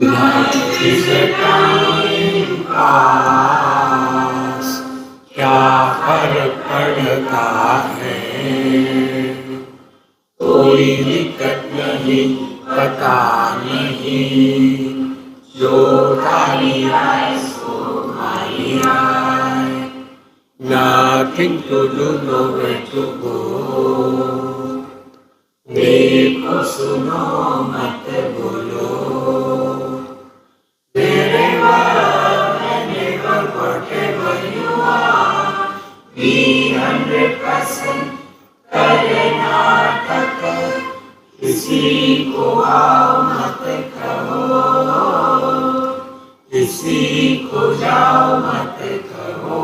Life is a time pass, क्या फर्क पड़ता है, कोई दिक्कत नहीं, पता नहीं, जो थाली आए सो थाली आए, nothing to do, nowhere to go, देखो सुनो मत बोलो, whatever you are, be 100% Karnataka, किसी को आओ मत कहो, किसी को जाओ मत कहो,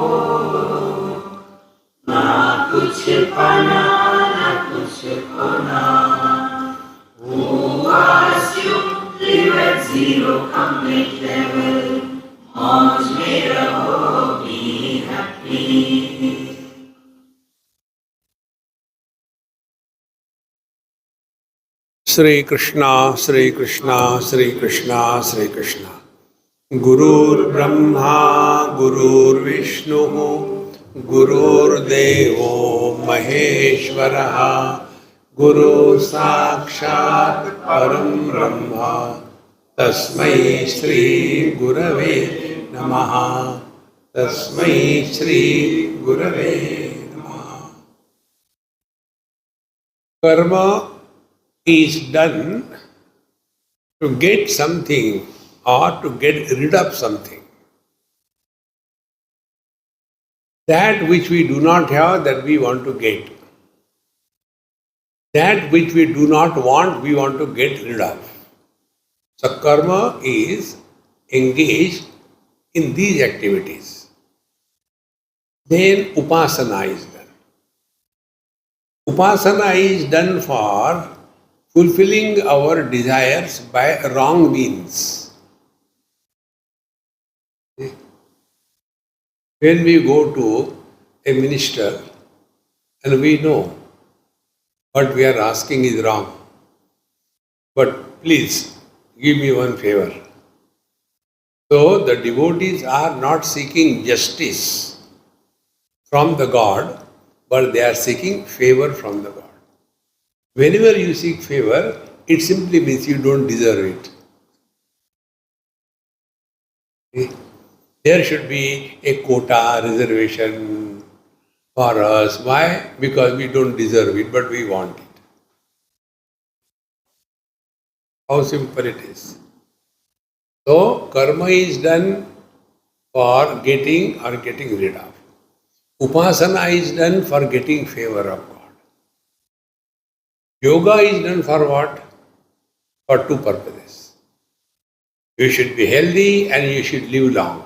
ना कुछ पाना ना कुछ खोना, who asked you live at zero complete level, मौज में रहो, be happy. Shri Krishna, Shri Krishna, Shri Krishna, Shri Krishna. Gurur Brahma, Gurur Vishnu, Gurur Devo Maheshwaraha, Guru Sakshat Param Brahma, Tasmai Shri Gurave Namaha, Tasmai Shri Gurave Namaha. Karma is done to get something or to get rid of something. That which we do not have, that we want to get. That which we do not want, we want to get rid of. So karma is engaged in these activities. Then upasana is done. Upasana is done for fulfilling our desires by wrong means. When we go to a minister and we know what we are asking is wrong, but please give me one favor. So the devotees are not seeking justice from the God, but they are seeking favor from the God. Whenever you seek favor, it simply means you don't deserve it. Okay? There should be a quota, reservation for us. Why? Because we don't deserve it, but we want it. How simple it is. So, karma is done for getting or getting rid of. Upasana is done for getting favor of God. Yoga is done for what? For two purposes. You should be healthy and you should live long.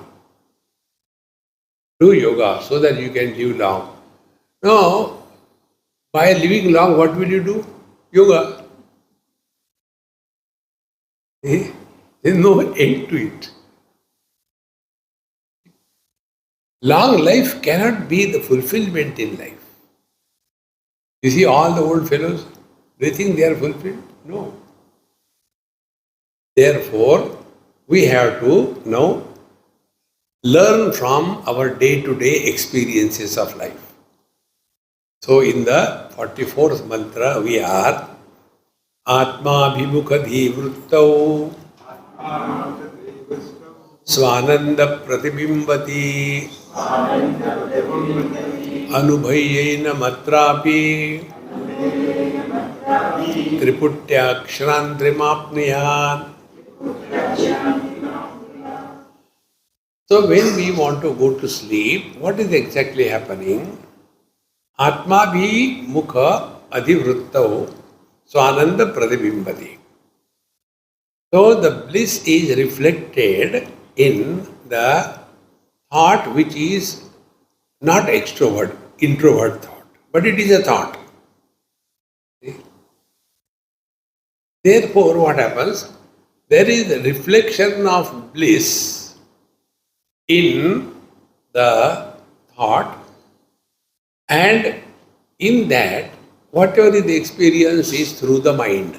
Do yoga so that you can live long. Now, by living long, what will you do? Yoga. There is no end to it. Long life cannot be the fulfillment in life. You see all the old fellows, do you think they are fulfilled? No. Therefore, we have to now learn from our day-to-day experiences of life. So in the 44th mantra, we are Atma Bhimukadhi Vrittau Swananda Pratibimbati Anubhayyena Matrapi Triputyaksharantrimapniyat. So when we want to go to sleep, what is exactly happening? Atma bhi mukha adhivruttau swananda pratibimbati. So the bliss is reflected in the thought which is not extrovert, introvert thought, but it is a thought. Therefore, what happens? There is a reflection of bliss in the thought, and in that, whatever is the experience is through the mind.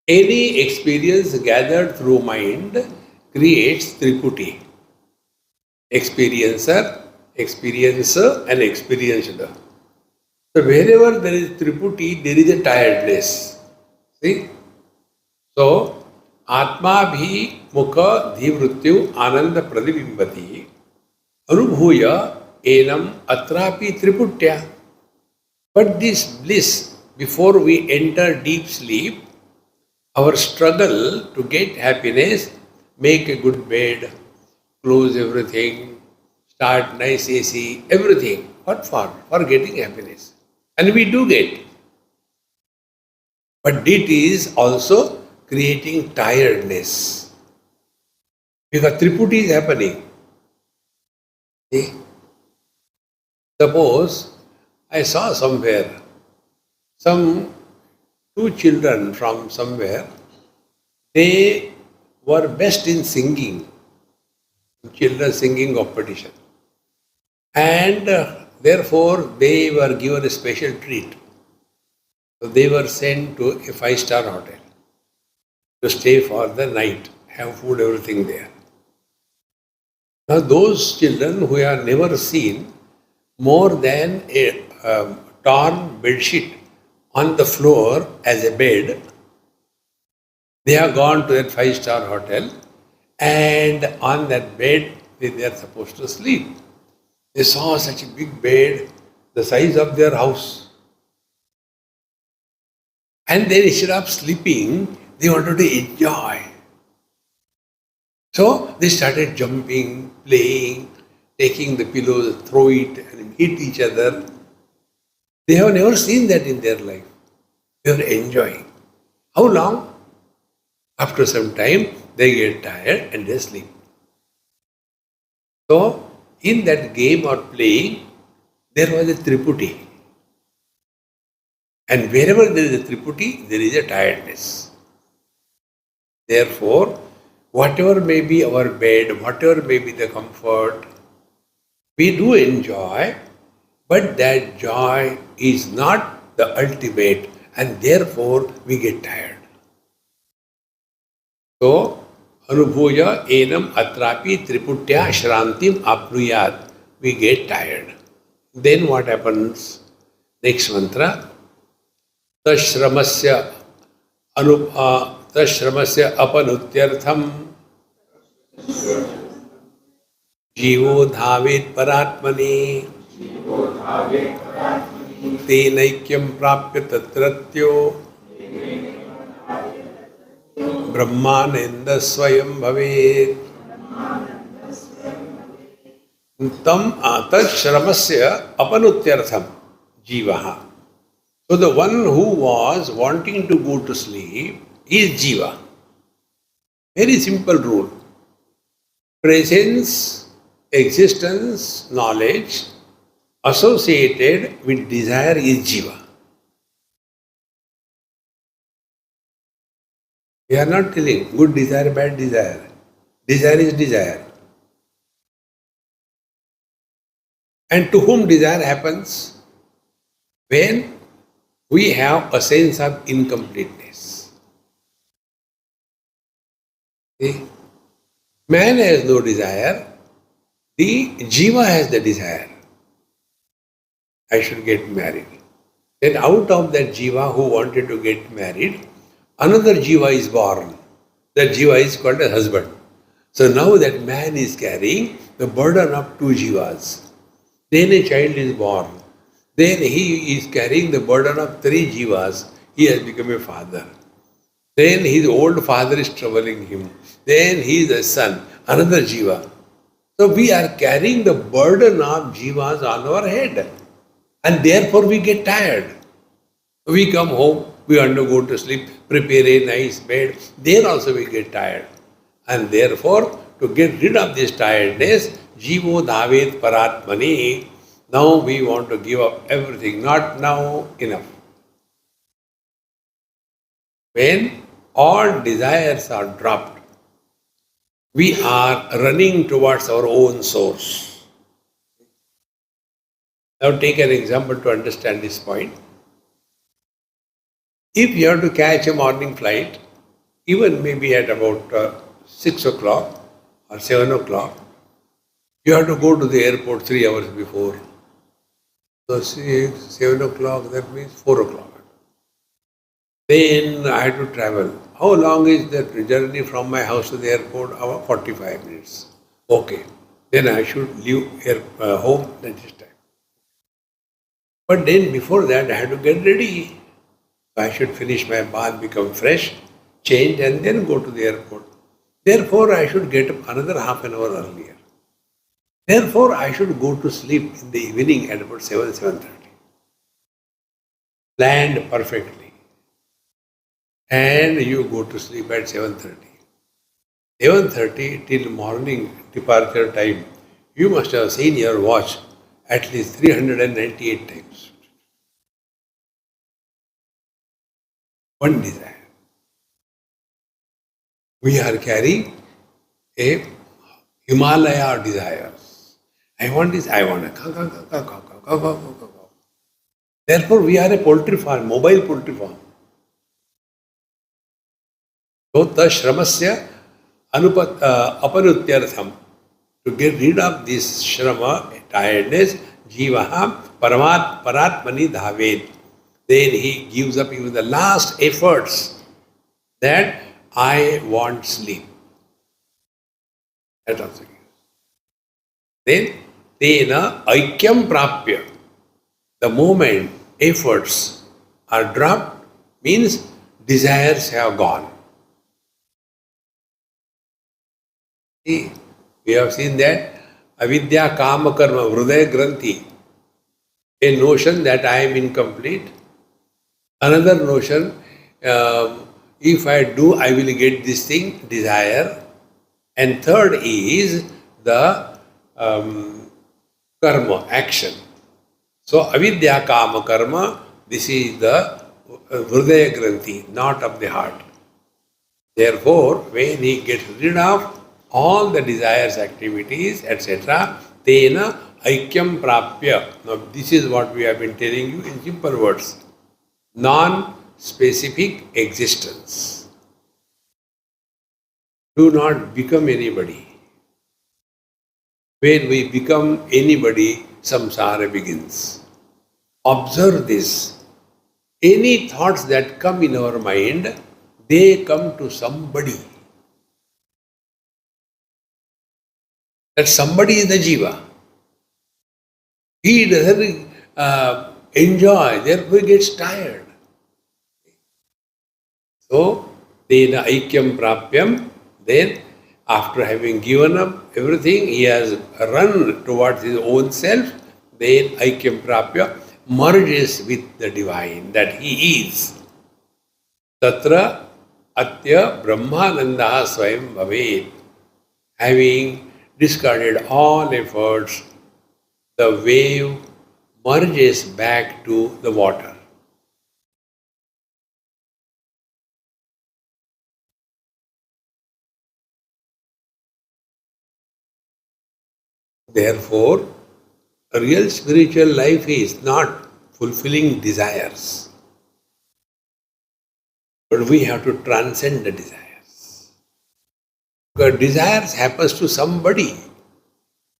Any experience gathered through mind creates triputi. Experiencer, experiencer, and experienced. So wherever there is triputi, there is a tiredness. See? So, Atma bhi mukha dhivrityu ananda pradibimbati anubhuya enam atrapi triputya. But this bliss, before we enter deep sleep, our struggle to get happiness, make a good bed, close everything, start nice AC, everything. What for? For getting happiness. And we do get. But it is also creating tiredness. Because triputi is happening. See? Suppose I saw somewhere some two children from somewhere, they were best in singing, children singing competition. And therefore they were given a special treat. So they were sent to a 5-star hotel to stay for the night, have food, everything there. Now those children who have never seen more than a torn bedsheet on the floor as a bed, they have gone to that 5-star hotel and on that bed they are supposed to sleep. They saw such a big bed, the size of their house. And then instead of sleeping, they wanted to enjoy. So they started jumping, playing, taking the pillows, throw it and hit each other. They have never seen that in their life. They were enjoying. How long? After some time, they get tired and they sleep. So, in that game or playing, there was a triputi. And wherever there is a triputi, there is a tiredness. Therefore, whatever may be our bed, whatever may be the comfort, we do enjoy, but that joy is not the ultimate, and therefore we get tired. So, Anubhuya enam atrapi triputya shrantim apnuyat. We get tired. Then what happens? Next mantra. Tashramasya apanutyartham जीवो धावेत परात्मनि तेनैक्यं प्राप्य तत्रत्यो ब्रह्मानंद स्वयं भवेत् तम तत्श्रमस्य अपनुत्यर्थम जीवः. So the one who was wanting to go to sleep is jiva. Very simple rule. Presence, existence, knowledge associated with desire is jiva. We are not telling good desire, bad desire. Desire is desire. And to whom desire happens? When we have a sense of incompleteness. See? Man has no desire, the jiva has the desire. I should get married. Then out of that jiva who wanted to get married, another jiva is born. That jiva is called a husband. So now that man is carrying the burden of two jivas. Then a child is born. Then he is carrying the burden of three jivas. He has become a father. Then his old father is troubling him. Then he is a son, another jiva. So we are carrying the burden of jivas on our head. And therefore we get tired. We come home, we want to go to sleep, prepare a nice bed. There also we get tired. And therefore, to get rid of this tiredness, jivo dhavet paratmani. Now we want to give up everything. Not now, enough. When all desires are dropped, we are running towards our own source. Now take an example to understand this point. If you have to catch a morning flight, even maybe at about 6 o'clock or 7 o'clock, you have to go to the airport 3 hours before. So 6, 7 o'clock, that means 4 o'clock. Then I had to travel. How long is that journey from my house to the airport? About 45 minutes. Okay. Then I should leave home at this time. But then before that, I had to get ready. I should finish my bath, become fresh, change, and then go to the airport. Therefore, I should get up another half an hour earlier. Therefore, I should go to sleep in the evening at about 7, 7:30. Planned perfectly. And you go to sleep at 7:30. 7:30 till morning departure time, you must have seen your watch at least 398 times. One desire. We are carrying a Himalaya desires. I want this, I want a. Therefore, we are a poultry farm, mobile poultry farm. So, shramasya apanutyartham. To get rid of this shrama, tiredness, jivaha paratmani dhavad. Then he gives up even the last efforts that I want sleep. That also gives. Then, tena aikyam prapya. The moment efforts are dropped means desires have gone. See, we have seen that avidya kama karma hridaya granthi, a notion that I am incomplete. Another notion, if I do, I will get this thing, desire. And third is the karma, action. So, avidya kama karma, this is the hridaya granthi, not of the heart. Therefore, when he gets rid of all the desires, activities, etc., tena aikyam prapya. Now, this is what we have been telling you in simple words. Non-specific existence. Do not become anybody. When we become anybody, samsara begins. Observe this. Any thoughts that come in our mind, they come to somebody. That somebody is the jiva. He doesn't enjoy, therefore he gets tired. So, tena aikyam prapyam, then after having given up everything, he has run towards his own self, then aikyam prapya merges with the divine that he is. Tatra atya brahmanandaha swayam bhavet. Having discarded all efforts, the wave merges back to the water. Therefore, a real spiritual life is not fulfilling desires, but we have to transcend the desires. Because desires happens to somebody.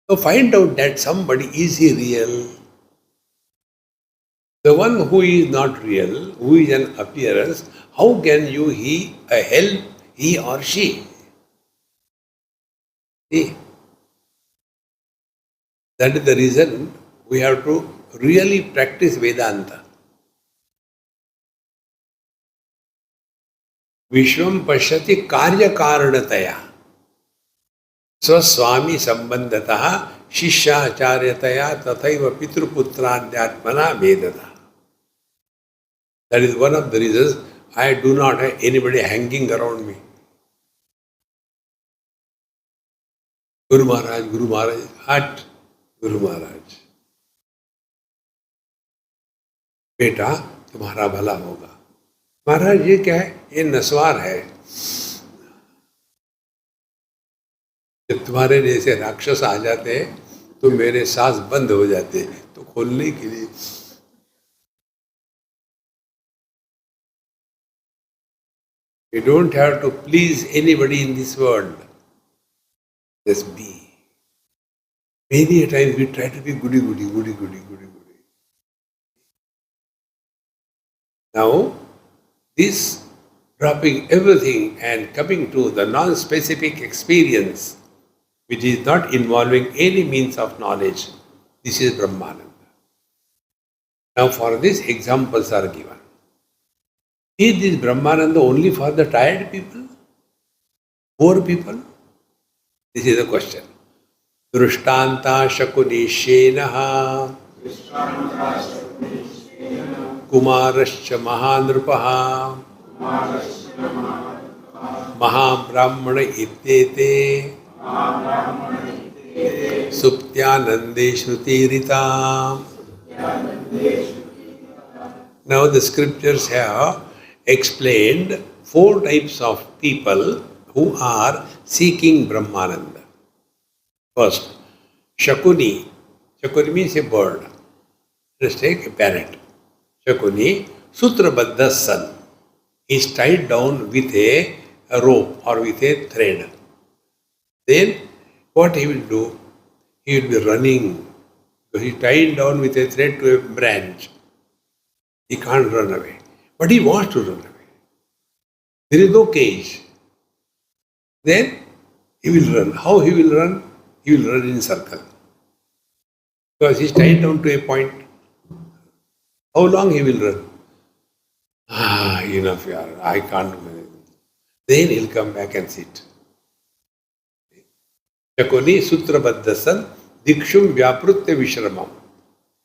So find out that somebody, is he real? The one who is not real, who is an appearance, how can you help he or she? See? That is the reason we have to really practice Vedanta. Vishwam pashyati karya karanataya. Swami sambandataha shishyacharyataya tathaiva pitruputradhyatmana vedata. That is one of the reasons I do not have anybody hanging around me. Guru Maharaj, at Guru Maharaj. बेटा तुम्हारा भला होगा. महाराज ये क्या है? ये नस्वार है. जब तुम्हारे जैसे राक्षस आ जाते हैं तो मेरे सांस बंद हो जाते हैं, तो खोलने के लिए You don't have to please anybody in this world. Just be. Many a times we try to be goody. Now, this dropping everything and coming to the non-specific experience, which is not involving any means of knowledge, this is Brahmananda. Now, for this, examples are given. Is this Brahmananda only for the tired people? Poor people? This is the question. Drishtanta Shakunishenaha Kumarascha Mahanrupaha Mahabrahmana Ityete Suptyanande Shrutirita. Now the scriptures have explained 4 types of people who are seeking Brahmananda. First, Shakuni. Shakuni means a bird. Let's take a parrot. Shakuni, Sutrabadha son, is tied down with a rope or with a thread. Then what he will do? He will be running. So he is tied down with a thread to a branch. He can't run away. But he wants to run away. There is no cage. Then he will run. How he will run? He will run in circle. Because he is tied down to a point. How long he will run? Enough, yaar. I can't do anything. Then he'll come back and sit. Shakuni Sutrabadhasan Dikshum Vyaprutte Vishramam.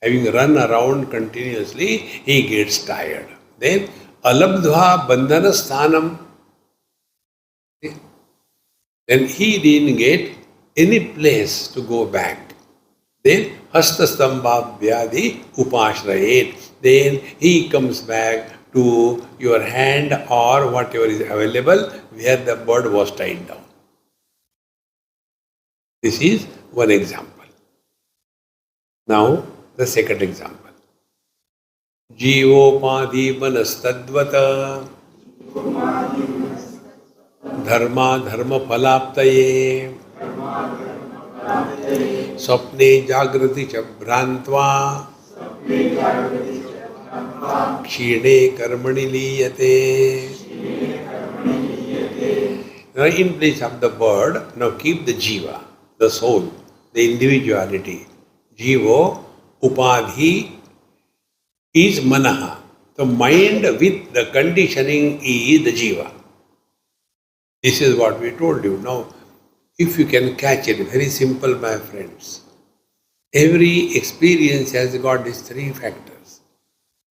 Having run around continuously, he gets tired. Then Alabdha Bandhana Sthanam. Then he didn't get any place to go back. Then Hastasthambha Vyadi Upashrayet. Then he comes back to your hand or whatever is available where the bird was tied down. This is one example. Now the second example. Jivopadhi manastadvata dharma dharma phalaptaye swapne jagrati cha bhrantva kshine karmani liyate. Now in place of the bird, now keep the jiva, the soul, the individuality. Jivo upadhi is manaha. The mind with the conditioning is the jiva. This is what we told you. Now, if you can catch it, very simple, my friends. Every experience has got these 3 factors.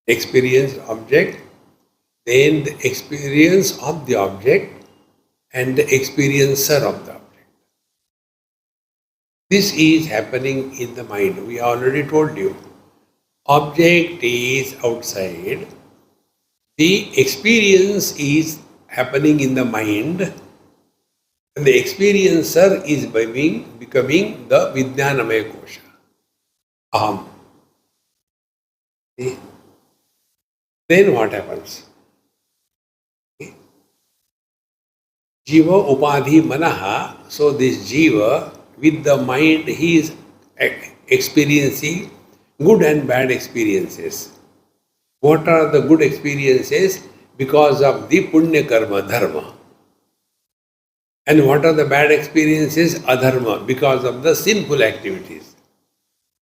Experience object, then the experience of the object, and the experiencer of the object. This is happening in the mind. We already told you. Object is outside. The experience is happening in the mind. And the experiencer is becoming the Vijnanamaya Kosha. Aham. See? Then what happens? Jiva upadhi manaha. So this jiva, with the mind, he is experiencing good and bad experiences. What are the good experiences? Because of the punya karma, dharma. And what are the bad experiences? Adharma, because of the sinful activities.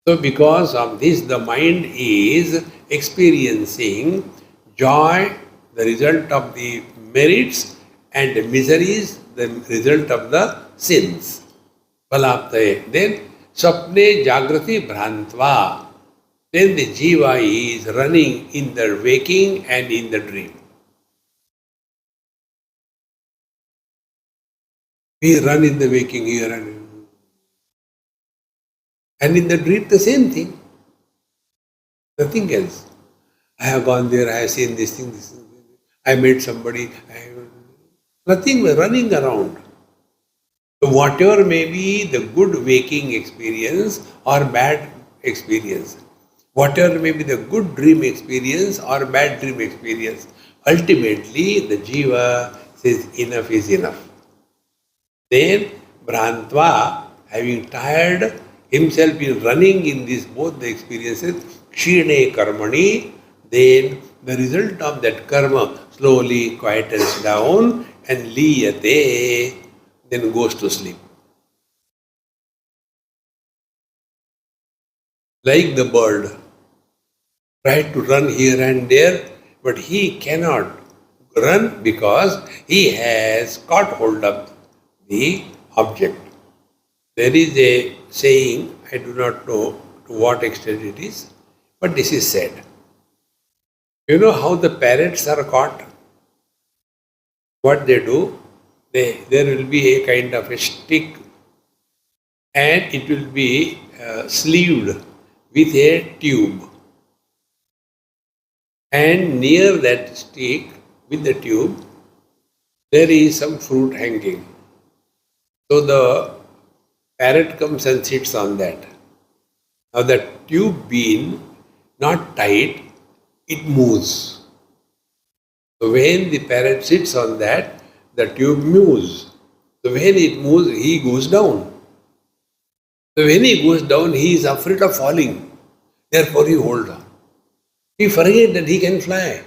So because of this, the mind is experiencing joy, the result of the merits, and miseries, the result of the sins. Palaptaye. Then Swapne Jagrati Bhrantva. Then the jiva is running in the waking and in the dream. We run in the waking here and in the dream the same thing. Nothing else. I have gone there, I have seen this thing, I met somebody, nothing, running around. So whatever may be the good waking experience or bad experience, whatever may be the good dream experience or bad dream experience, ultimately the jiva says enough is enough. Then Bhrantva, having tired himself in running in these both the experiences, Kshine Karmani, then the result of that karma slowly quietens down and liyate, then goes to sleep. Like the bird, tried to run here and there, but he cannot run because he has caught hold of the object. There is a saying, I do not know to what extent it is, but this is said. You know how the parrots are caught? What they do? There will be a kind of a stick and it will be sleeved with a tube. And near that stick with the tube, there is some fruit hanging. So the parrot comes and sits on that. Now the tube being not tight, it moves. So when the parrot sits on that, the tube moves. So when it moves, he goes down. So when he goes down, he is afraid of falling. Therefore he holds on. He forgets that he can fly.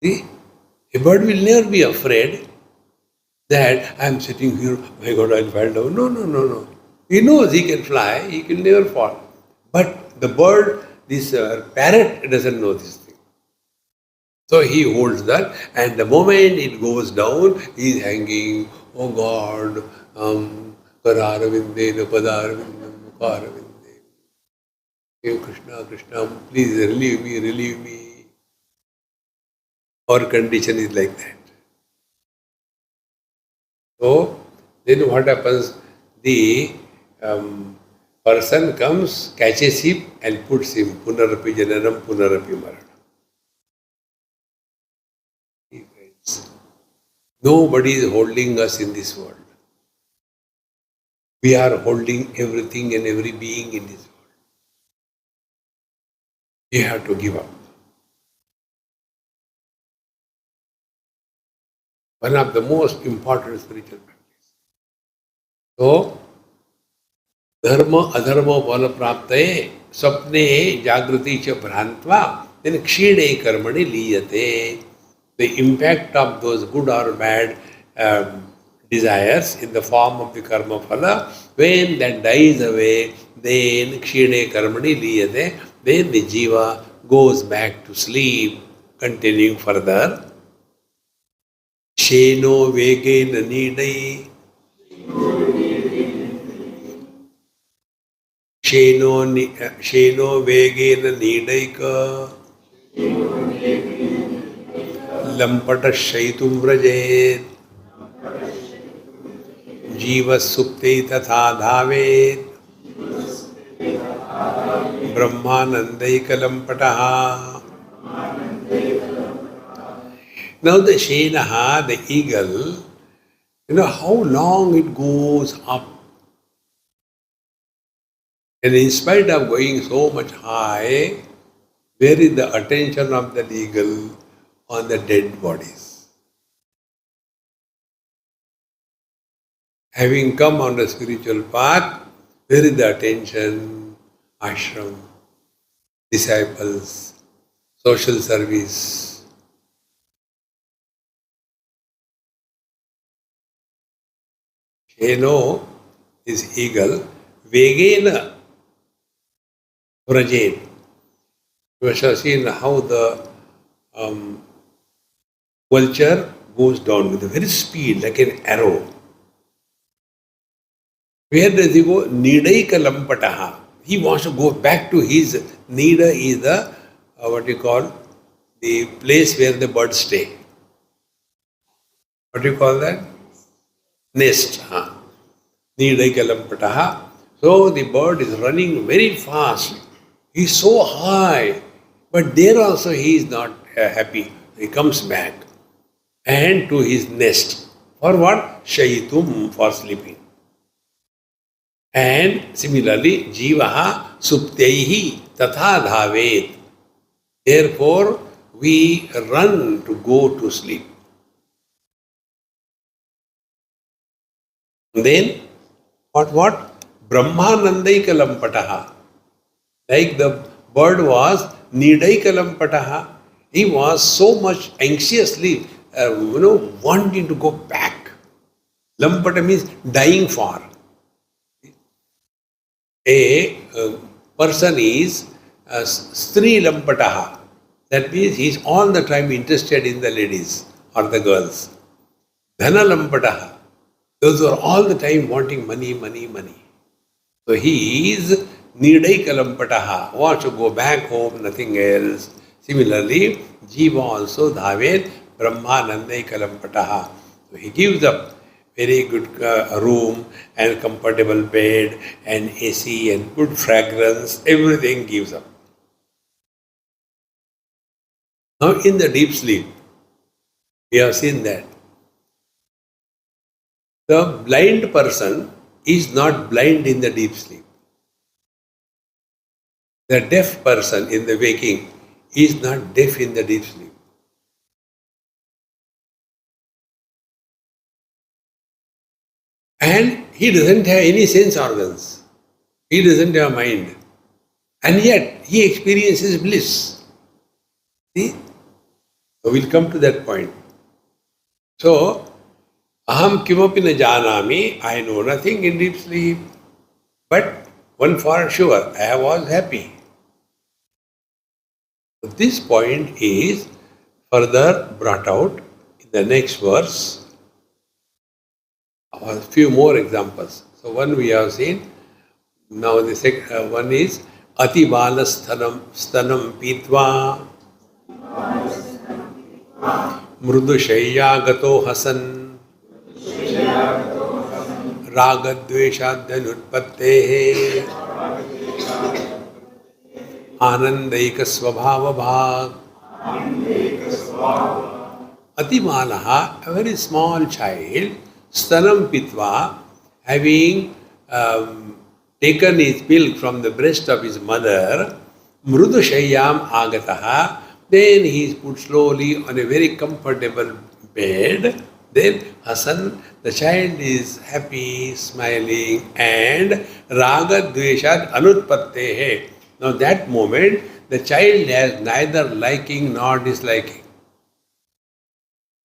See? A bird will never be afraid that I am sitting here, my God, I'll fall down. No. He knows he can fly, he can never fall. But the bird, this parrot doesn't know this thing. So he holds that, and the moment it goes down, he is hanging, oh God, Kararavinde, Padaravindam, Mukaravinde. Hey Krishna, Krishna, please relieve me. Our condition is like that. So, then what happens? The person comes, catches him and puts him, punarapi jananam, punarapi marana. Nobody is holding us in this world. We are holding everything and every being in this world. You have to give up. One of the most important spiritual practice. So, dharma adharma phala praptaye sapne jagrati cha bhrantva then kshine karmani liyate. The impact of those good or bad desires in the form of the karma phala, when that dies away, then kshine karmani liyate, then the jiva goes back to sleep, continuing further. Sheno vegena nidai. Sheno vegena nidaika. Lampata shaitum vrajet. Jiva supte tatha dhavet. Brahmanandaika lampataha. Now the Shenaha, the eagle, you know how long it goes up. And in spite of going so much high, where is the attention of that eagle? On the dead bodies. Having come on the spiritual path, where is the attention? Ashram, disciples, social service. Sheno is eagle, vegena vrajet. You must have seen how the vulture goes down with a very speed, like an arrow. Where does he go? Nidaika lampataha. He wants to go back to his nida is the what you call the place where the birds stay. What do you call that? Nest. Nidaika lampataha. So the bird is running very fast. He is so high, but there also he is not happy. He comes back and to his nest. For what? Shaitum, for sleeping. And similarly, jivaha suptaihi tatha dhavet. Therefore, we run to go to sleep. Then, what? Brahmanandaikalampataha. Like the bird was Nidaikalampataha. He was so much anxiously, wanting to go back. Lampata means dying for. A person is Stri Lampataha. That means he is all the time interested in the ladies or the girls. Dhana Lampataha. Those who are all the time wanting money, money, money. So he is Nidaikalampataha, wants to go back home, nothing else. Similarly, Jiva also Dhavet Brahmanandaikalampataha. So he gives up very good room and comfortable bed and AC and good fragrance, everything gives up. Now in the deep sleep, we have seen that the blind person is not blind in the deep sleep. The deaf person in the waking is not deaf in the deep sleep. And he doesn't have any sense organs. He doesn't have mind. And yet he experiences bliss. See? So we'll come to that point. So, aham kimapi na janami, I know nothing in deep sleep. But one for sure, I was happy. So this point is further brought out in the next verse. A few more examples. So one we have seen. Now the second one is Ati Bala Stanam Pitva Mrudu Shayya Gato Hasan Ragadveshadyanutpattehe Anandaika Svabhava Bhag. Ati Balaha, a very small child, Stanam Pitva, having taken his milk from the breast of his mother, Mrudu Shayyam Agataha, then he is put slowly on a very comfortable bed. Then Hasan, the child is happy, smiling, and Raga Dveshad Anutpattehe. Now that moment, the child has neither liking nor disliking.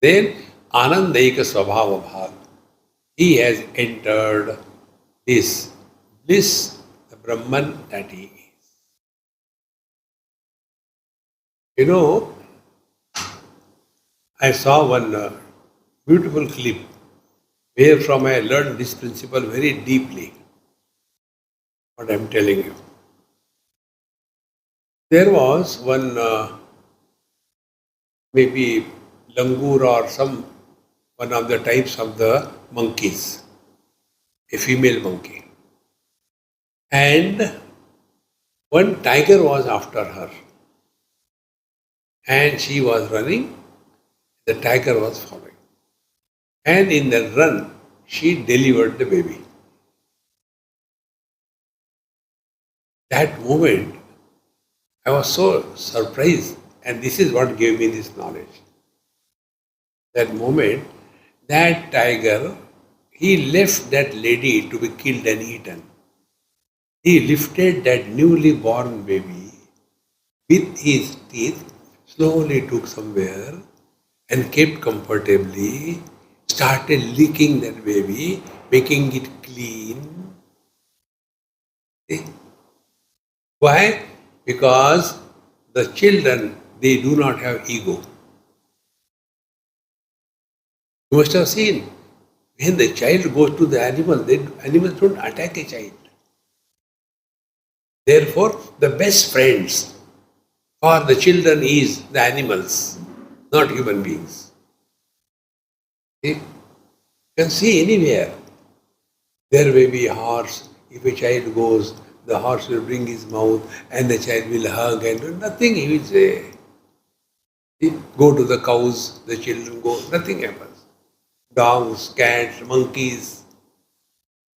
Then Anandaika Swabhava Bhag. He has entered this bliss, the Brahman that he is. You know, I saw one beautiful clip where from I learned this principle very deeply. What I am telling you. There was one maybe langur or one of the types of the monkeys, a female monkey. And one tiger was after her. And she was running, the tiger was following. And in the run, she delivered the baby. That moment, I was so surprised, and this is what gave me this knowledge. That moment, that tiger, he left that lady to be killed and eaten. He lifted that newly born baby with his teeth, slowly took somewhere and kept comfortably, started licking that baby, making it clean. See? Why? Because the children, they do not have ego. You must have seen, when the child goes to the animal, animals don't attack a child. Therefore, the best friends for the children is the animals, not human beings. See? You can see anywhere. There may be a horse. If a child goes, the horse will bring his mouth and the child will hug and do nothing he will say. See? Go to the cows, the children go, nothing happens. Dogs, cats, monkeys.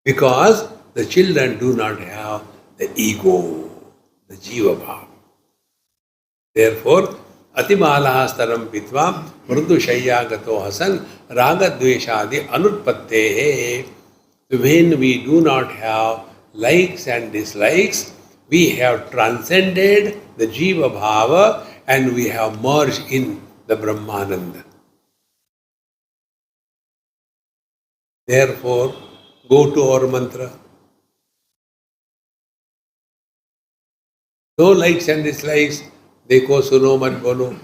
Because the children do not have the ego, the jiva bhav. Therefore, Atimalah staram pitva mrudushayagato hasan ragadveshadi anutpattehe. When we do not have likes and dislikes, we have transcended the Jiva Bhava and we have merged in the Brahmananda. Therefore, go to our mantra. No likes and dislikes, dekho suno mat bolo.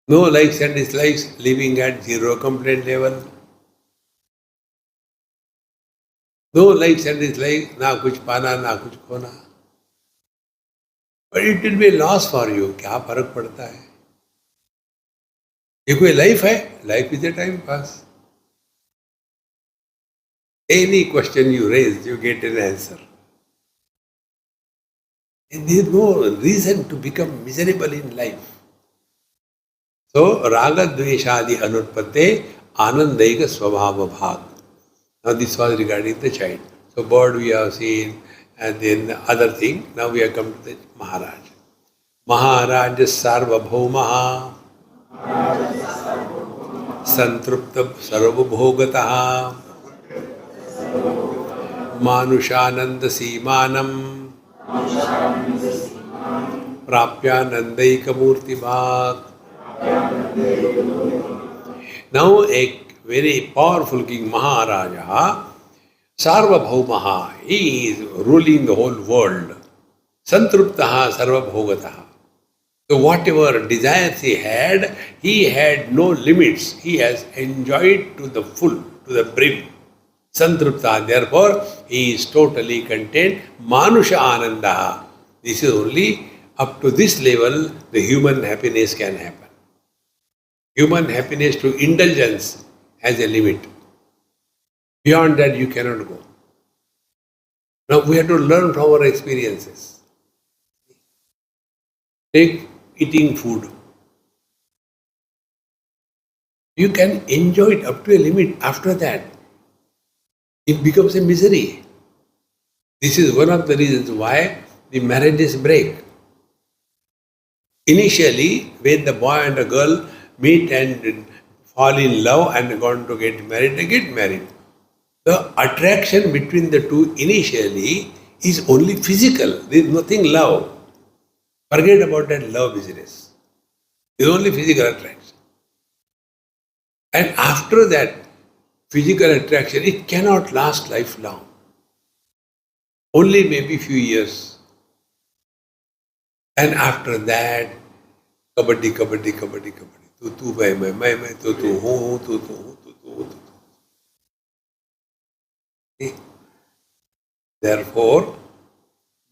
No likes and dislikes, living at zero complaint level. No likes and dislikes, na kuch pana, na kuch khona. But it will be a loss for you. क्या फर्क पड़ता है? ये कोई life है? Life is a time pass. Any question you raise, you get an answer. And there is no reason to become miserable in life. So, raga dveshadi anutpatte anandaika svabhava bhag. Now this was regarding the child. So bird we have seen, and then the other thing. Now we have come to the Maharaj. Maharaj sarvabhaumaha santrupta sarvabhogataha manushananda simanam prapyanandaika murti bhag. Now a very powerful king Maharaja, Sarvabhaumaha, he is ruling the whole world. Santruptaha Sarvabhogataha. So whatever desires he had no limits. He has enjoyed to the full, to the brim. Santruptaha, therefore, he is totally content. Manusha Anandaha. This is only up to this level the human happiness can happen. Human happiness to indulgence has a limit. Beyond that you cannot go. Now we have to learn from our experiences. Take eating food. You can enjoy it up to a limit. After that, it becomes a misery. This is one of the reasons why the marriages break. Initially, when the boy and the girl meet and fall in love and going to get married, they get married. The attraction between the two initially is only physical. There is nothing love. Forget about that love business. It is only physical attraction. And after that physical attraction, it cannot last lifelong. Only maybe few years. And after that, kabaddi, kabaddi, kabaddi, kabaddi. Tu, मैं, tu, हूँ, tu. Therefore,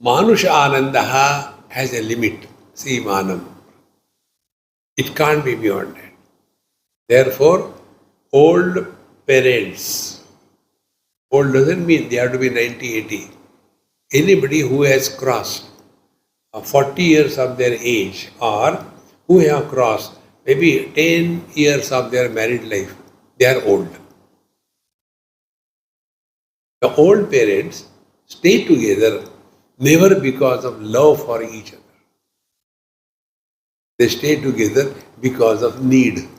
Manusha Anandaha has a limit. See Manam. It can't be beyond that. Therefore, old parents, old doesn't mean they have to be 90, 80. Anybody who has crossed 40 years of their age or who have crossed maybe 10 years of their married life, they are old. The old parents stay together never because of love for each other. They stay together because of need.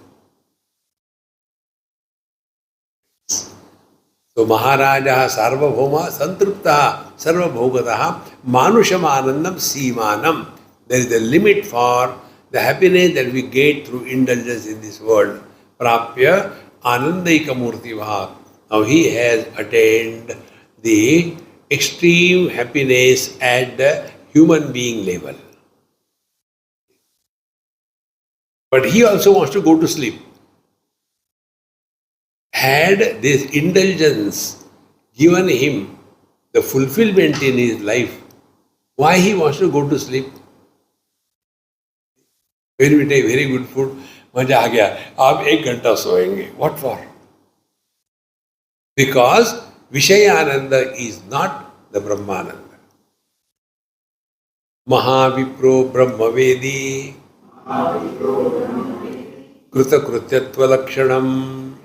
So Maharaja Sarvabhauma Santrupta Sarvabhogataha Manusham Anandam Simanam. There is a limit for the happiness that we get through indulgence in this world. Prapya Anandaika Murti Bhag. Now he has attained the extreme happiness at the human being level. But he also wants to go to sleep. Had this indulgence given him the fulfillment in his life, why he wants to go to sleep? When we take very good food, मजा आ गया, आप 1 घंटा सोएंगे. What for? Because Vishayananda is not the Brahmananda. Mahavipro Brahmavedi Kruta Krutyatva Lakshanam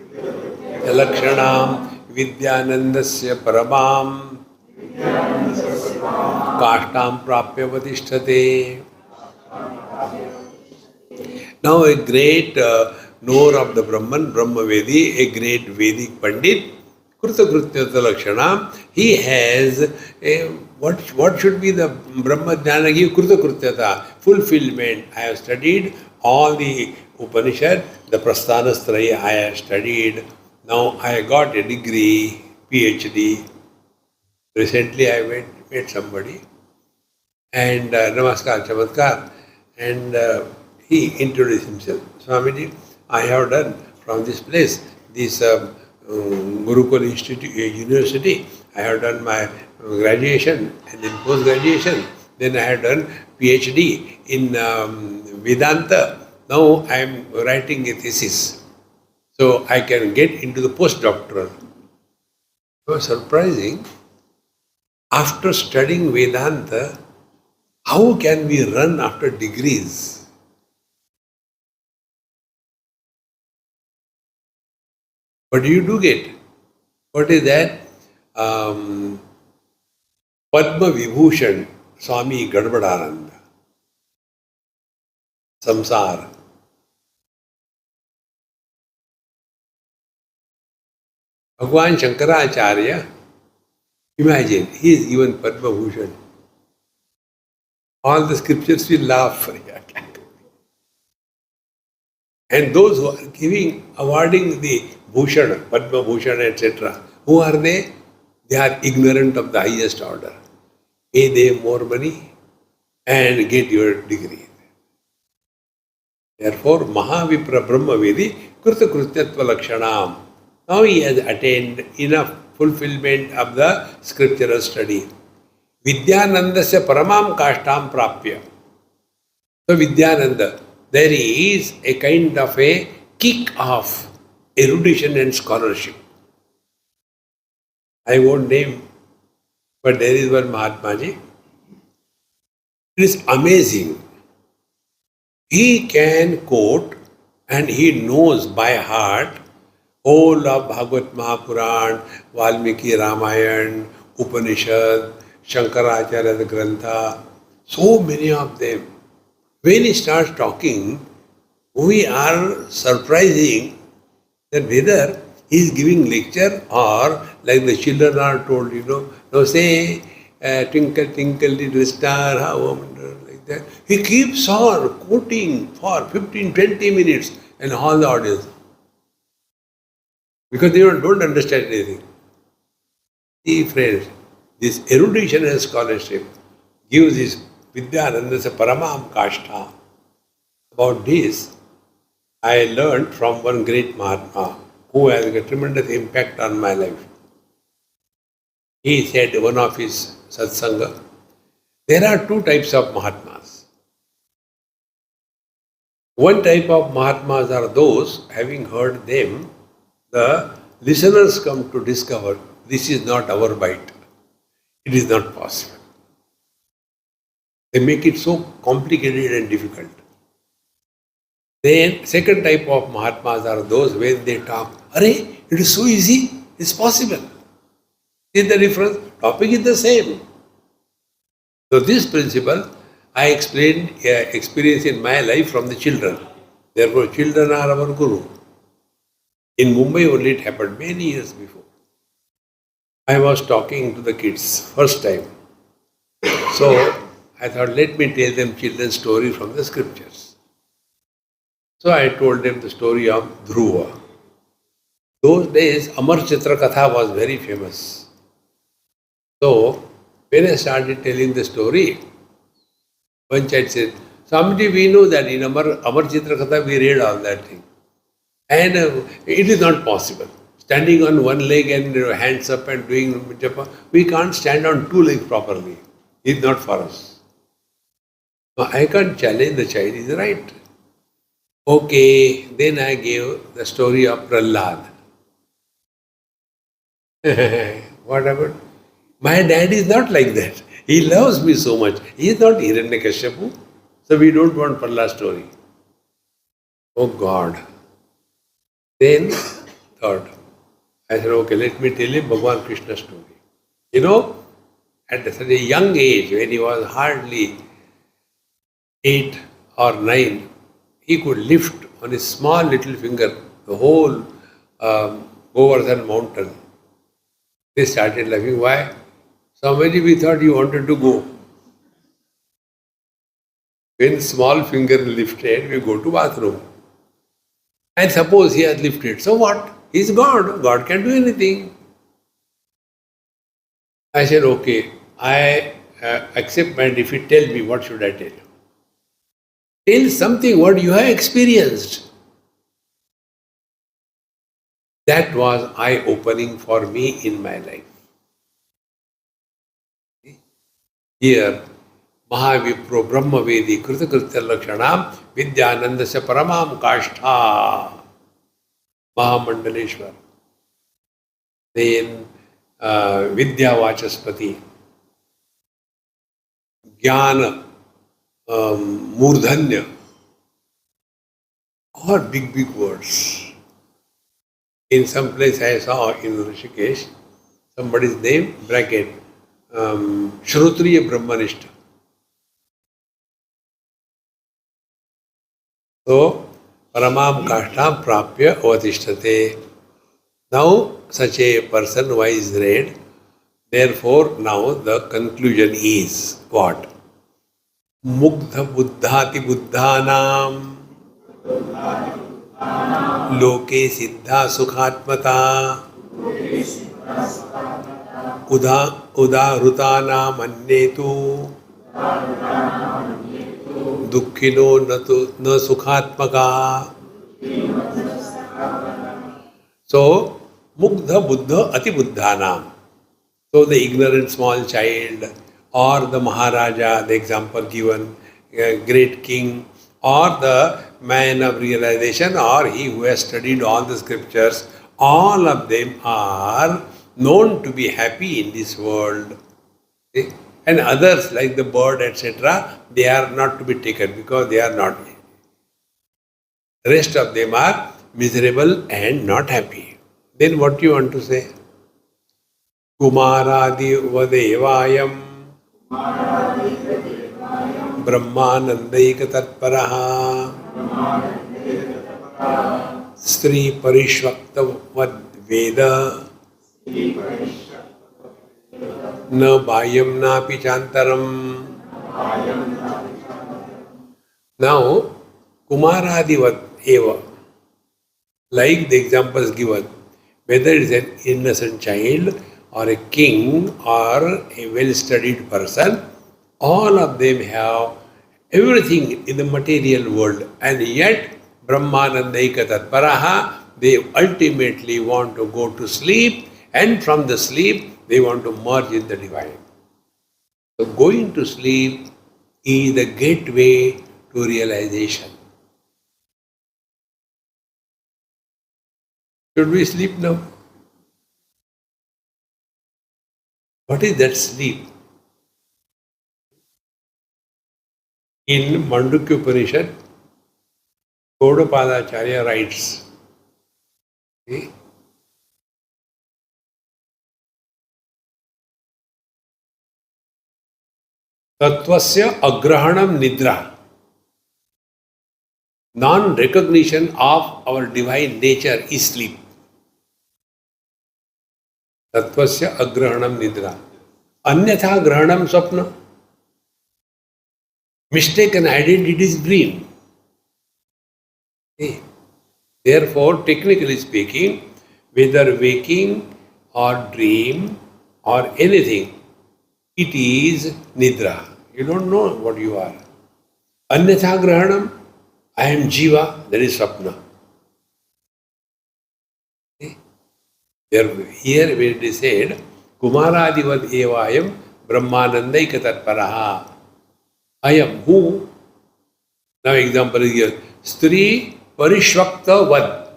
Lakshanam Vidyanandasya Paramam Kashtam Prapya Vadishthate. Now a great knower of the Brahman, Brahmavedi, a great Vedic Pandit, Krutagrutyata Lakshana, he has a, what should be the Brahma Jnana give Krutagrutyata, fulfillment. I have studied all the Upanishad, the Prasthanastraya I have studied. Now I got a degree, PhD. Recently I met somebody and Namaskar, Chamatkar, and he introduced himself. Swamiji, I have done from this place, this Gurukul Institute, University, I have done my graduation and then post-graduation. Then I have done PhD in Vedanta. Now I am writing a thesis. So I can get into the postdoctoral. It was surprising. After studying Vedanta, how can we run after degrees? But you do get. What is that? Padma Vibhushan Swami Gadbadananda. Samsara. Bhagwan Shankaracharya, imagine, he is given Padma Bhushan. All the scriptures will laugh. And those who are awarding the Bhushan, Padma Bhushan, etc., who are they? They are ignorant of the highest order. Pay them more money and get your degree. Therefore, Mahavipra Brahmavedi Krita Krutyatva Lakshanam. Now he has attained enough fulfillment of the scriptural study. Vidyanandasya Paramam Kashtam Prapya. So Vidyananda, there is a kind of a kick of erudition and scholarship. I won't name, but there is one Mahatmaji. It is amazing. He can quote and he knows by heart whole of Bhagavad Mahapuran, Valmiki Ramayana, Upanishad, Shankaracharya Grantha, so many of them. When he starts talking, we are surprising that whether he is giving lecture or like the children are told, now say, twinkle, twinkle, little star, how wonder, like that. He keeps on quoting for 15, 20 minutes and all the audience. Because they don't understand anything. See, friends, this erudition and scholarship gives this Vidyanandasya Paramam Kashta. About this, I learned from one great Mahatma who has a tremendous impact on my life. He said one of his satsanga, there are two types of Mahatmas. One type of Mahatmas are those, having heard them, the listeners come to discover this is not our bite. It is not possible. They make it so complicated and difficult. Then, second type of Mahatmas are those when they talk, Arey, it is so easy, it's possible. See the difference? Topic is the same. So this principle I explained, experience in my life from the children. Therefore, children are our guru. In Mumbai only it happened many years before. I was talking to the kids first time. So I thought, let me tell them children's story from the scriptures. So I told them the story of Dhruva. Those days Amar Chitra Katha was very famous. So when I started telling the story, one child said, Swamiji, we know that in Amar Chitra Katha we read all that thing. And it is not possible. Standing on one leg and hands up and doing japa, we can't stand on two legs properly. It's not for us. No, I can't challenge the child, he's right. Okay, then I gave the story of Prahlad. What happened? My dad is not like that. He loves me so much. He is not Hiranyakashipu. So we don't want Prahlad's story. Oh God. Then, third, I said, okay, let me tell him Bhagwan Krishna's story. At such a young age, when he was hardly 8 or 9, he could lift on his small little finger the whole Govardhan mountain. They started laughing. Why? Swamiji, we thought you wanted to go. When small finger lifted, we go to bathroom. And suppose he has lifted, so what? He's God. God can do anything. I said, okay, I accept my defeat. Tell me, what should I tell? Tell something what you have experienced. That was eye-opening for me in my life. Here, Mahavipro Brahmavedi Kritakritya Lakshanam Vidyanandasya Paramam Kashtha Mahamandaleshwar. Then Vidya Vachaspati, Jnana Murdhanya, all big words. In some place I saw in Rishikesh, somebody's name, bracket, Shrutriya Brahmanishta. So, Paramam Kashtam Prapya Avatishtate. Now, such a person who is read, therefore, now the conclusion is what? Mugdha Buddhati Buddhanam Loke Siddha Sukhatmata Udarutanam Annetu Dukkino na Sukhatmaka. So, Mugdha Buddha Ati Buddhanam. So, the ignorant small child, or the Maharaja, the example given, great king, or the man of realization, or he who has studied all the scriptures, all of them are known to be happy in this world. See? And others like the bird, etc., they are not to be taken because they are not. The rest of them are miserable and not happy. Then what do you want to say? Kumaradi vadevayam Brahmanandaika tatparaha Stri parishvakta vad veda Na bhayam na pichantaram. Now, Kumaradivat eva, like the examples given, whether it is an innocent child or a king or a well-studied person, all of them have everything in the material world, and yet Brahmanandaika tatparaha, they ultimately want to go to sleep, and from the sleep they want to merge in the divine. So going to sleep is the gateway to realization. Should we sleep now? What is that sleep? In Mandukya Upanishad, Gaudapadacharya writes, okay, Tattvasya agrahanam nidra. Non-recognition of our divine nature is sleep. Tattvasya agrahanam nidra. Anyatha grahanam swapna. Mistaken identity is dream. Okay. Therefore, technically speaking, whether waking or dream or anything, it is nidra. You don't know what you are. Anyatha grahanam, I am jiva, that is swapna. Okay. Here where it is said, Kumaradivad evayam brahmanandaika tatparaha. I am who? Now example is here. Stri parishvakta vad.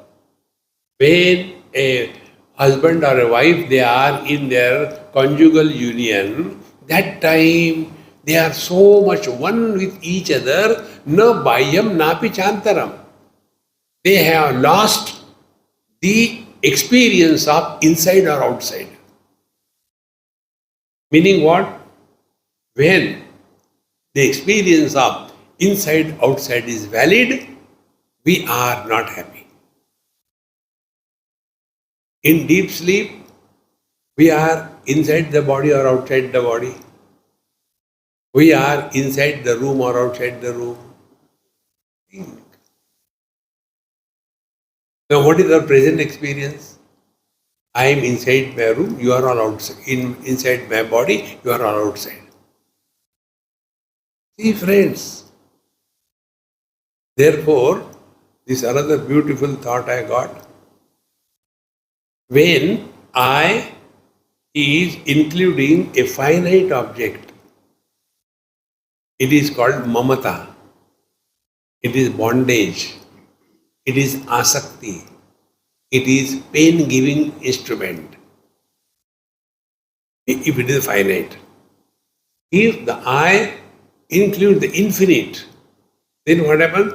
When a husband or a wife, they are in their conjugal union, that time they are so much one with each other, na bhayyam napi chantaram. They have lost the experience of inside or outside. Meaning what? When the experience of inside outside is valid, we are not happy. In deep sleep, we are inside the body or outside the body. We are inside the room or outside the room. Think. Now, what is our present experience? I am inside my room, you are all outside. Inside my body, you are all outside. See, friends. Therefore, this another beautiful thought I got. When I is including a finite object, it is called mamata. It is bondage. It is asakti. It is pain-giving instrument. If it is finite. If the I includes the infinite, then what happens?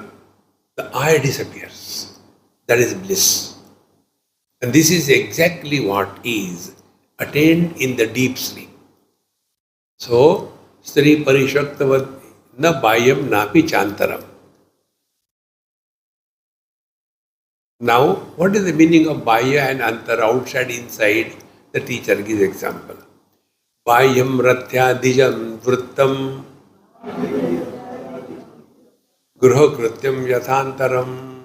The I disappears. That is bliss. And this is exactly what is attained in the deep sleep. So, Sri Parishaktavat na bayam napi chantaram. Now, what is the meaning of Baya and Antara, outside, inside? The teacher gives example. Bayam rathya dijam vrittam gruha krityam yathantaram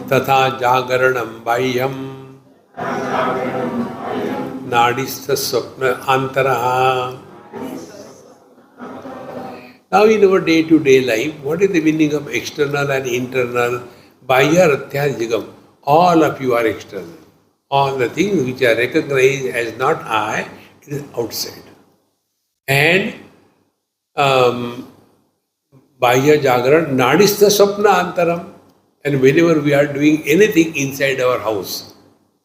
tatha jagaranam bahyam nadistha swapna antaraha. Now, in our day-to-day life, what is the meaning of external and internal? Baya rathya jigam. All of you are external. All the things which are recognized as not I, it is outside. And Baya jagaran nadistha swapna antaram. And whenever we are doing anything inside our house,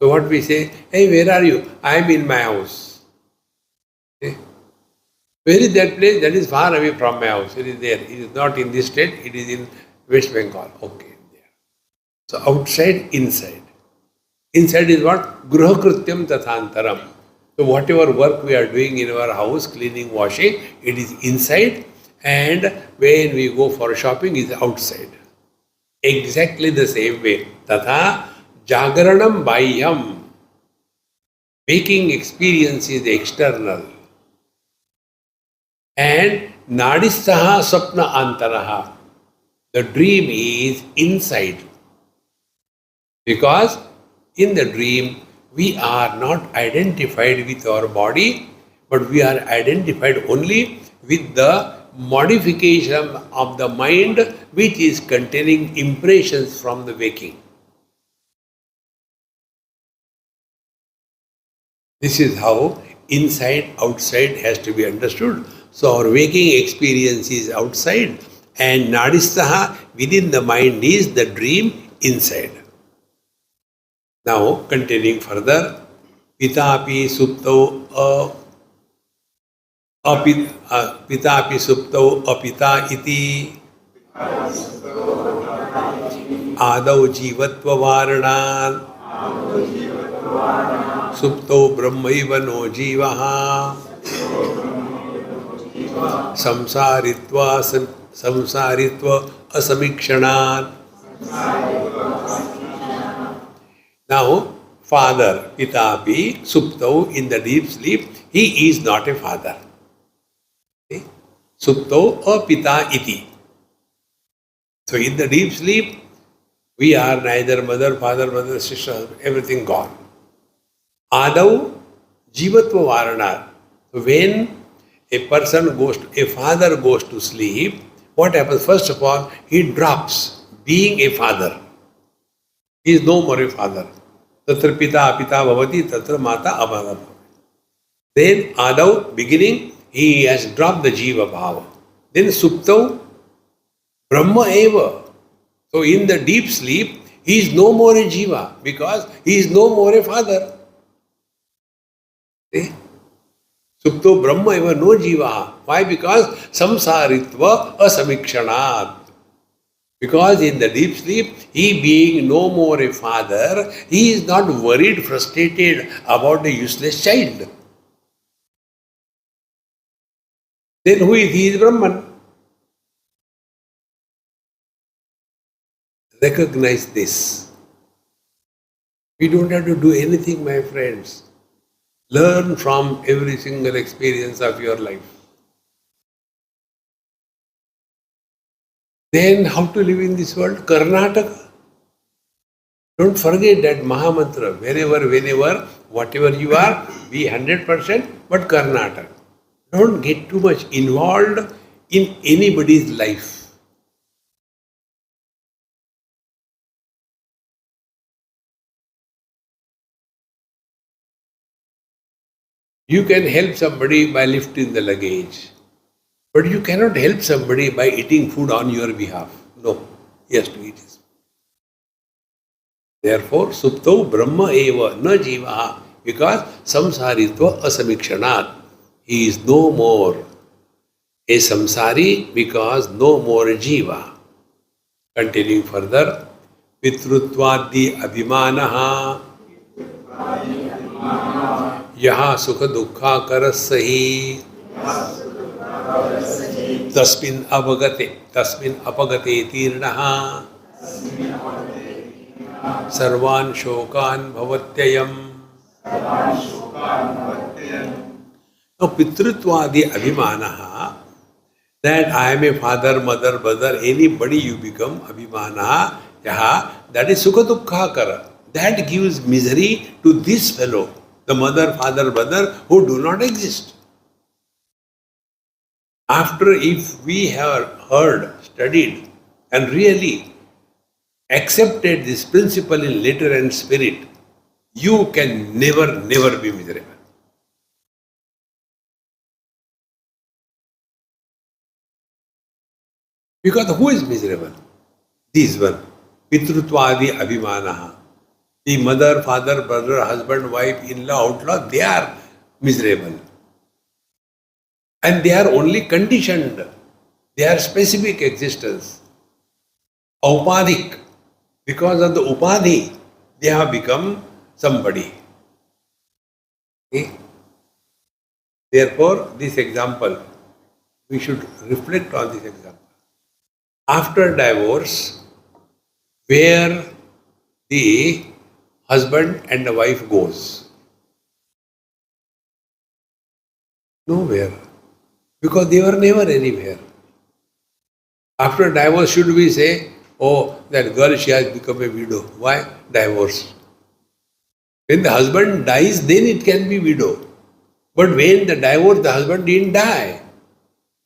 so what we say, hey, where are you? I am in my house. Okay? Where is that place? That is far away from my house. It is there. It is not in this state. It is in West Bengal. Okay. There. So outside, inside. Inside is what? Gruha krityam tathantaram. So whatever work we are doing in our house, cleaning, washing, it is inside. And when we go for shopping, it is outside. Exactly the same way. Tatha jagaranam bahyam. Waking experience is external. And nadistaha sapna antaraha. The dream is inside. Because in the dream, we are not identified with our body, but we are identified only with the modification of the mind which is containing impressions from the waking. This is how inside, outside has to be understood. So our waking experience is outside and nadistaha within the mind is the dream inside. Now continuing further, pitapi suptau pitapi suptau apita iti adau jivatva varanat suptau brahmaiva no jivaha samsaritva asamikshanat. Now, father, pitapi, suptau, in the deep sleep, he is not a father. Okay? Suptau apita iti. So, in the deep sleep, we are neither mother, father, mother, sister, everything gone. Adau jivatva varana. When a person a father goes to sleep, what happens? First of all, he drops being a father. He is no more a father. Tatra pita apita bhavati, tatra mata abhava. Then adau, beginning, he has dropped the jiva bhava. Then suptau, brahma eva. So in the deep sleep, he is no more a jiva because he is no more a father. See? Supto brahma eva no jiva. Why? Because samsaritva asamikshanat. Because in the deep sleep, he being no more a father, he is not worried, frustrated about the useless child. Then who is he? Is Brahman. Recognize this. We don't have to do anything, my friends. Learn from every single experience of your life. Then how to live in this world? Karnataka. Don't forget that Mahamantra. Wherever, whenever, whatever you are, be 100%, but Karnataka. Don't get too much involved in anybody's life. You can help somebody by lifting the luggage, but you cannot help somebody by eating food on your behalf. No, he has to eat his. Therefore, supto brahma eva na jiva, because samsaritva asamikshanat. He is no more a samsari because no more jiva. Continuing further, pitruttvadi abhimanaha yaha sukha dukkha karassahi tasmin apagate tirnaha sarvan shokan bhavatyayam. Now, pitrutvadi abhimanaha, that I am a father, mother, brother, anybody you become, abhimanaha, yaha, that is sukha dukkha kara. That gives misery to this fellow, the mother, father, brother, who do not exist. After, if we have heard, studied, and really accepted this principle in letter and spirit, you can never be miserable. Because who is miserable? These one. Pitrutvadi abhimanaha. The mother, father, brother, husband, wife, in-law, outlaw, they are miserable. And they are only conditioned. They are specific existence. Aupadhik. Because of the upadhi, they have become somebody. Okay? Therefore, this example, we should reflect on this example. After divorce, where the husband and the wife goes? Nowhere. Because they were never anywhere. After divorce, should we say, oh, that girl, she has become a widow. Why? Divorce. When the husband dies, then it can be widow. But when the divorce, the husband didn't die.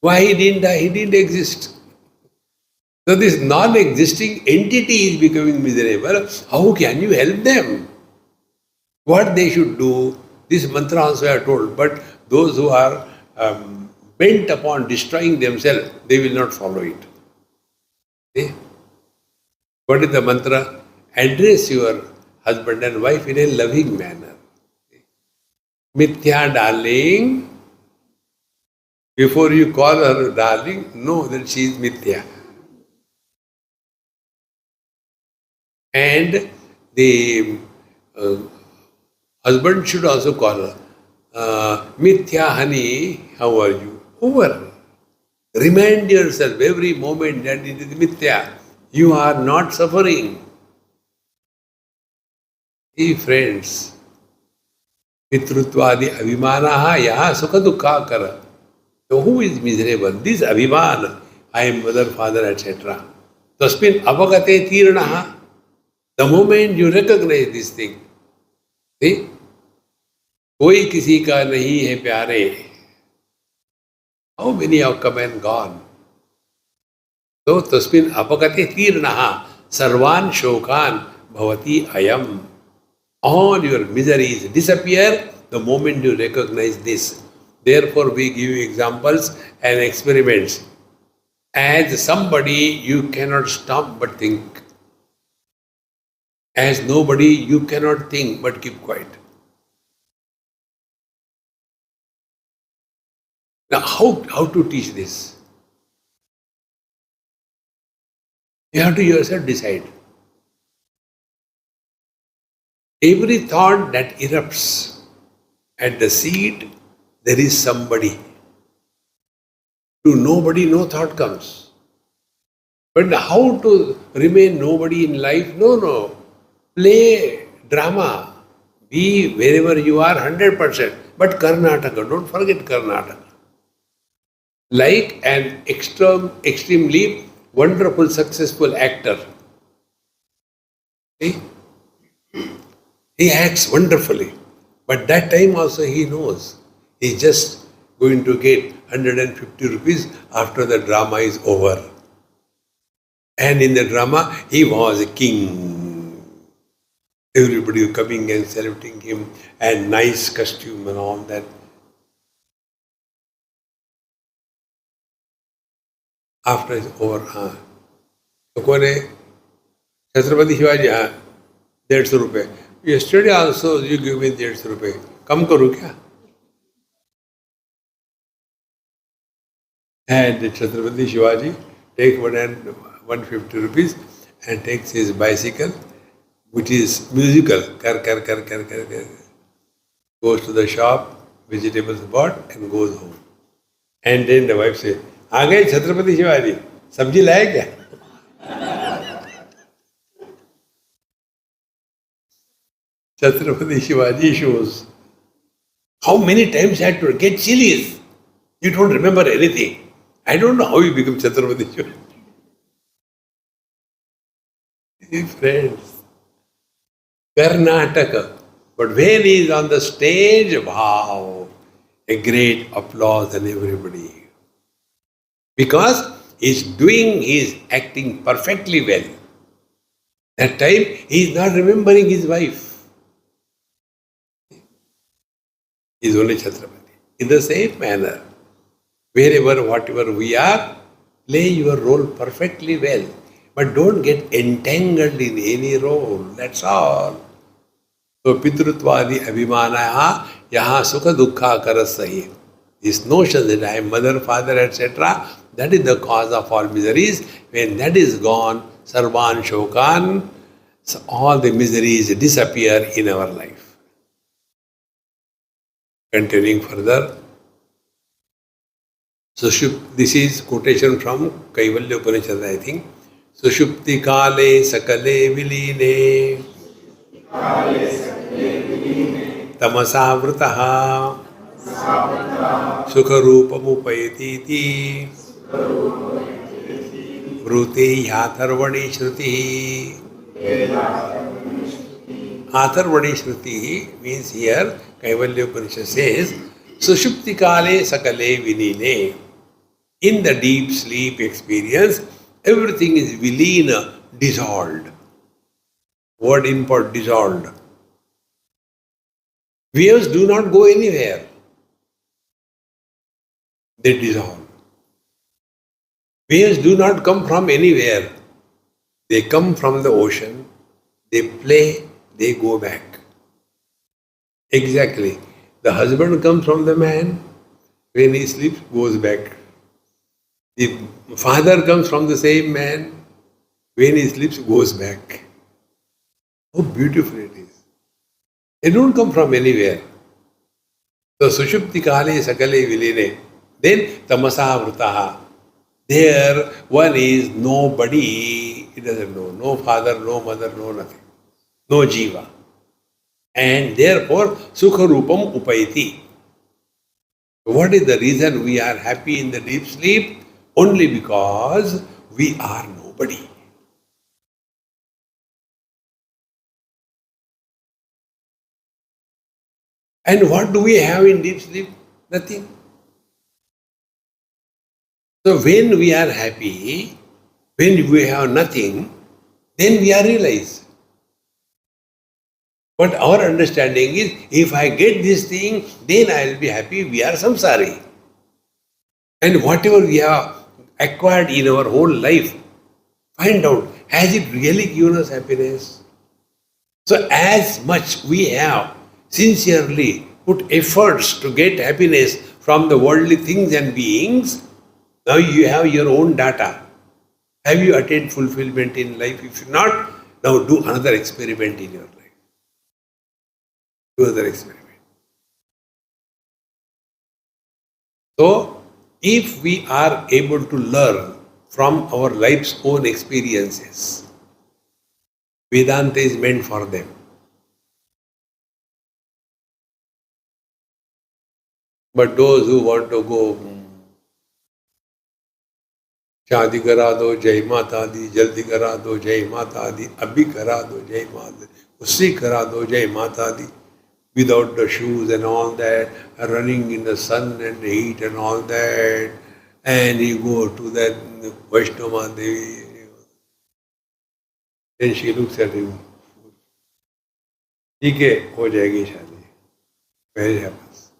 Why he didn't die? He didn't exist. So this non-existing entity is becoming miserable. How can you help them? What they should do, this mantra also I have told, but those who are bent upon destroying themselves, they will not follow it. See? What is the mantra? Address your husband and wife in a loving manner. Mithya darling, before you call her darling, know that she is Mithya. And the husband should also call her, Mithya honey, how are you? Over. Remind yourself every moment that it is Mithya. You are not suffering. Hey friends, Pitrutvadi abhimanaha yaha sukha dukkha kara. So who is miserable? This abhiman, I am mother, father, etc. Tasmin apagate tirnaha. The moment you recognize this thing, see? कोई किसी का नहीं है प्यारे. How many have come and gone? So tasmin apagate tirnaha sarvan shokan bhavati ayam. All your miseries disappear the moment you recognize this. Therefore, we give you examples and experiments. As somebody, you cannot stop but think. As nobody, you cannot think but keep quiet. Now, how to teach this? You have to yourself decide. Every thought that erupts at the seed, there is somebody. To nobody, no thought comes. But how to remain nobody in life? No, no. Play drama. Be wherever you are 100%. But Karnataka, don't forget Karnataka. Like an extremely wonderful, successful actor. See? He acts wonderfully. But that time also he knows. He's just going to get 150 rupees after the drama is over. And in the drama, he was a king. Everybody coming and saluting him, and nice costume and all that. After it's over, तो कौन है? छत्रपति शिवाजी, 150 रुपये. Yesterday also you give me 150 रुपये. कम करूँ क्या? And Chhatrapati Shivaji takes 150 rupees and takes his bicycle, which is musical, kar, goes to the shop, vegetables bought, and goes home. And then the wife says, "आ गए Chhatrapati Shivaji, सब्जी लाए क्या?" Chhatrapati Shivaji shows how many times I had to get chilies. You don't remember anything. I don't know how you become Chhatrapati Shivaji. Friends, Karnataka. But when he is on the stage, wow, a great applause and everybody. Because he's acting perfectly well. That time, he is not remembering his wife. He is only Chhatrapati. In the same manner, wherever, whatever we are, play your role perfectly well. But don't get entangled in any role. That's all. So, Pitrutvadi Abhimanaha Yaha Sukha Dukkha Karasahi. This notion that I am mother, father, etc., that is the cause of all miseries. When that is gone, Sarvan Shokan, so all the miseries disappear in our life. Continuing further. So, this is quotation from Kaivalya Upanishad, I think. Sushupti kale sakale viline tamasa vrtaha sukha rupamupayati iti vrute yatharvani shruti. Atharvani shruti means here Kaivalya Upanishad says Sushupti kale sakale viline. In the deep sleep experience, everything is vilina, dissolved. Word import, dissolved. Waves do not go anywhere. They dissolve. Waves do not come from anywhere. They come from the ocean. They play, they go back. Exactly. The husband comes from the man. When he sleeps, goes back. The father comes from the same man. When he sleeps, goes back. How beautiful it is. They don't come from anywhere. So, Sushupti Kale Sakale Viline. Then, Tamasa Vrtaha. There, one is nobody. He doesn't know. No father, no mother, no nothing. No Jiva. And therefore, Sukha Rupam Upayati. What is the reason we are happy in the deep sleep? Only because we are nobody. And what do we have in deep sleep? Nothing. So when we are happy, when we have nothing, then we are realized. But our understanding is, if I get this thing, then I will be happy. We are samsari. And whatever we have acquired in our whole life, find out, has it really given us happiness? So as much we have sincerely put efforts to get happiness from the worldly things and beings, now you have your own data. Have you attained fulfillment in life? If not, now do another experiment in your life. Do another experiment. So, if we are able to learn from our life's own experiences. Vedanta is meant for them. But those who want to go, शादी करा दो जय माता दी, जल्दी करा दो जय माता दी, अभी करा दो जय माता दी, उससे करा दो जय माता दी, without the shoes and all that, running in the sun and the heat and all that, and you go to that Vaishnava Devi. Then she looks at him. ठीक है, हो जाएगी शादी. Very happens.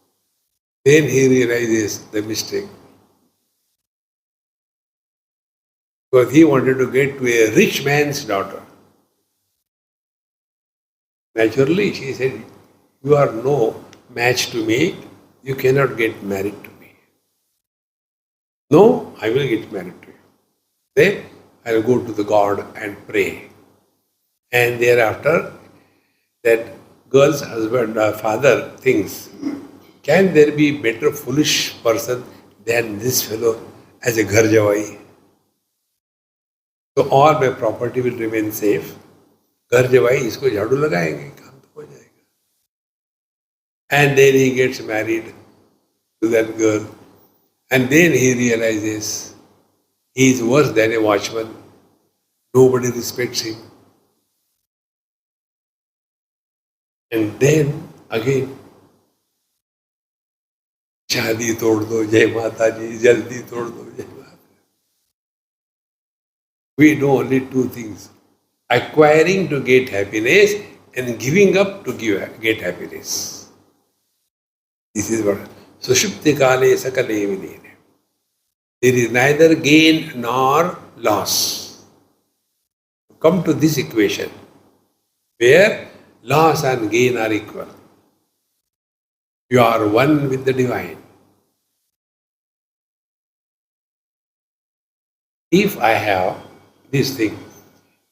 Then he realizes the mistake. Because he wanted to get to a rich man's daughter. Naturally, she said, you are no match to me, you cannot get married to me. No, I will get married to you. Then I will go to the God and pray. And thereafter, that girl's husband or father thinks, can there be better foolish person than this fellow as a ghar jawai? So all my property will remain safe. घर जवाई इसको झाड़ू लगाएंगे, काम तो हो जाएगा. And then he gets married to that girl. And then he realizes he is worse than a watchman. Nobody respects him. And then again, शादी तोड़ दो जय माता जी, जल्दी तोड़ दो जय माता. We know only two things: acquiring to get happiness and giving up to get happiness. This is what Sushupti Kale Sakale Vinene. There is neither gain nor loss. Come to this equation where loss and gain are equal. You are one with the divine. If I have this thing,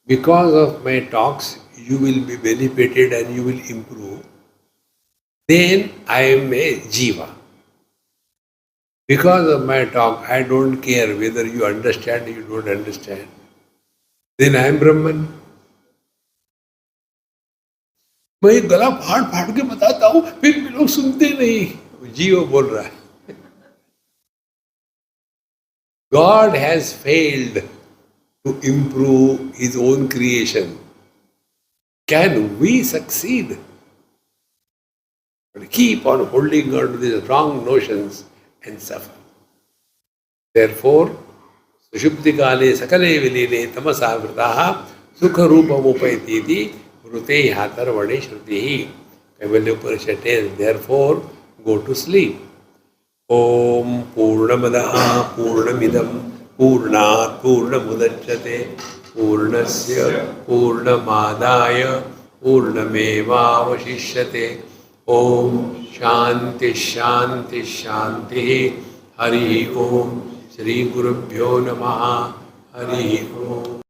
because of my talks, you will be benefited and you will improve, then I am a jiva. Because of my talk, I don't care whether you understand or you don't understand. Then I am Brahman. मैं गला फाड़ फाड़ के बताता हूँ, फिर भी लोग सुनते नहीं. जीव बोल रहा है. God has failed to improve his own creation. Can we succeed? But keep on holding on to these wrong notions and suffer. Therefore, Sushupti Kale Sakale Viline Tamasa Vritaha Sukha Rupam Upayatiti Vrute Hatar Vade Shrutihi. Kaivalya Upanishad tells, therefore, go to sleep. Om Purnamadaha Purnamidam Purnat Purnamudachyate Purnasya Purnamadaya Purnamevavashishyate. Om Shanti Shanti Shanti. Hari Om. Shri Gurubhyo Namaha. Hari Om.